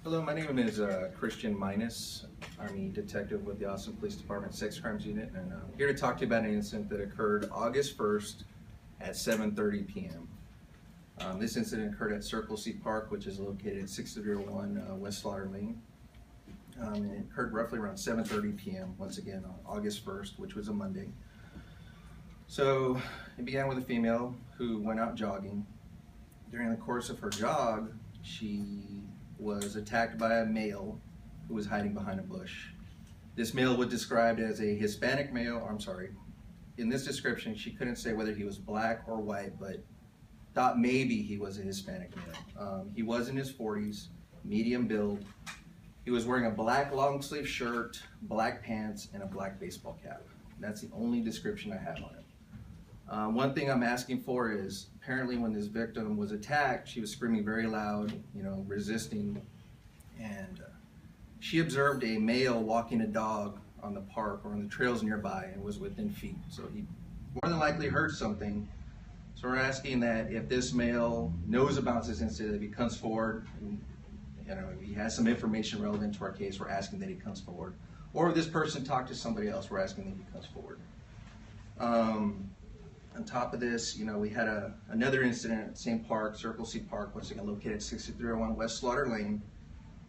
Hello, my name is Christian Minus. I'm a detective with the Austin Police Department Sex Crimes Unit, and I'm here to talk to you about an incident that occurred August 1st at 7:30 p.m. This incident occurred at Circle C Park, which is located at 6301 West Slaughter Lane. And it occurred roughly around 7:30 p.m. once again on August 1st, which was a Monday. So it began with a female who went out jogging. During the course of her jog, she was attacked by a male who was hiding behind a bush. This male was described as a Hispanic male, in this description she couldn't say whether he was black or white, but thought maybe he was a Hispanic male. He was in his 40s, medium build. He was wearing a black long sleeve shirt, black pants, and a black baseball cap. That's the only description I have on it. One thing I'm asking for is, apparently when this victim was attacked, she was screaming very loud, resisting, and she observed a male walking a dog on the park or on the trails nearby and was within feet. So he more than likely heard something. So we're asking that if this male knows about this incident, if he comes forward, and, if he has some information relevant to our case, we're asking that he comes forward. Or if this person talked to somebody else, we're asking that he comes forward. On top of this, we had another incident at the same park, Circle C Park, once again located at 6301 West Slaughter Lane,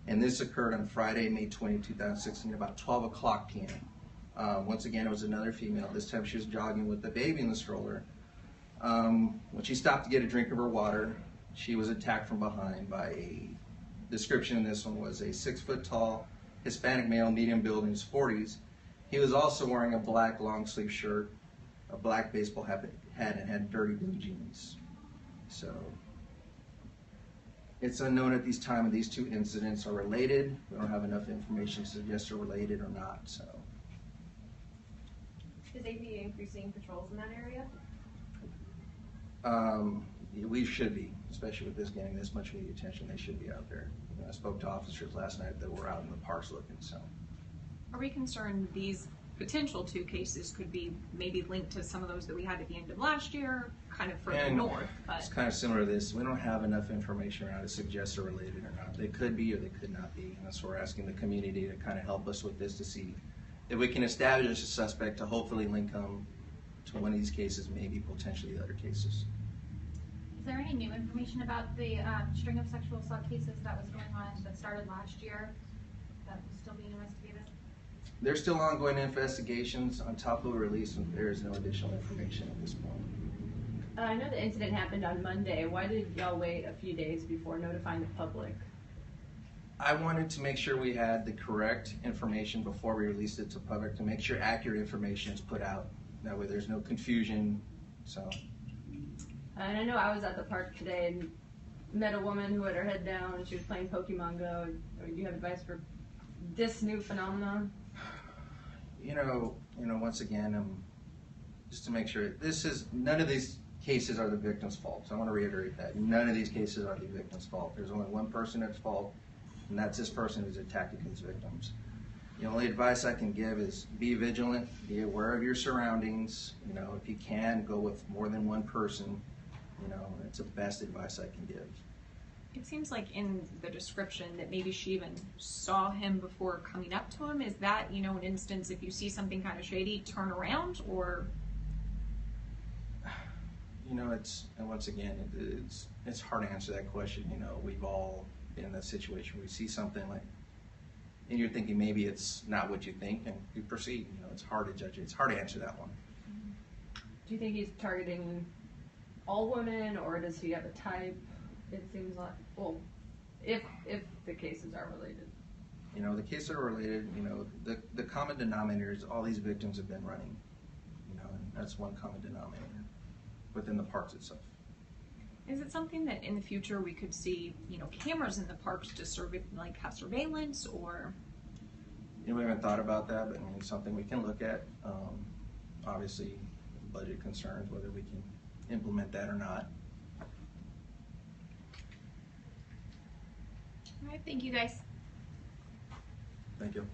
and this occurred on Friday, May 20, 2016, about 12 o'clock p.m. Once again, it was another female. This time she was jogging with the baby in the stroller. When she stopped to get a drink of her water, she was attacked from behind by a description in this one was a 6-foot-tall Hispanic male, medium build, in his 40s. He was also wearing a black long-sleeve shirt, a black baseball hat, and had dirty blue jeans. So it's unknown at this time if these two incidents are related. We don't have enough information to suggest they're related or not. So is APD increasing patrols in that area? We should be, especially with this getting this much media attention. They should be out there. I spoke to officers last night that were out in the parks looking. So are we concerned these potential two cases could be maybe linked to some of those that we had at the end of last year, kind of further north? But it's kind of similar to this. We don't have enough information around to suggest they're related or not. They could be or they could not be. And that's why we're asking the community to kind of help us with this to see if we can establish a suspect to hopefully link them to one of these cases, maybe potentially the other cases. Is there any new information about the string of sexual assault cases that was going on that started last year that was still being investigated? There's still ongoing investigations. On top of the release, there is no additional information at this point. I know the incident happened on Monday. Why did y'all wait a few days before notifying the public? I wanted to make sure we had the correct information before we released it to public, to make sure accurate information is put out. That way there's no confusion. So. And I know I was at the park today and met a woman who had her head down and she was playing Pokemon Go. Do you have advice for this new phenomenon? Once again, just to make sure, none of these cases are the victim's fault. So I want to reiterate that. None of these cases are the victim's fault. There's only one person at fault, and that's this person who's attacking these victims. The only advice I can give is be vigilant, be aware of your surroundings. If you can, go with more than one person. It's the best advice I can give. it seems like in the description that maybe she even saw him before coming up to him. Is that, an instance if you see something kind of shady, turn around, or? Once again, it's hard to answer that question. We've all been in that situation where we see something and you're thinking maybe it's not what you think, and you proceed. It's hard to judge it. It's hard to answer that one. Do you think he's targeting all women, or does he have a type? It seems like, well, if the cases are related. The cases are related. The common denominator is all these victims have been running. And that's one common denominator within the parks itself. Is it something that in the future we could see, cameras in the parks to have surveillance, or? We haven't thought about that, but it's something we can look at. Obviously, budget concerns, whether we can implement that or not. All right, thank you guys. Thank you.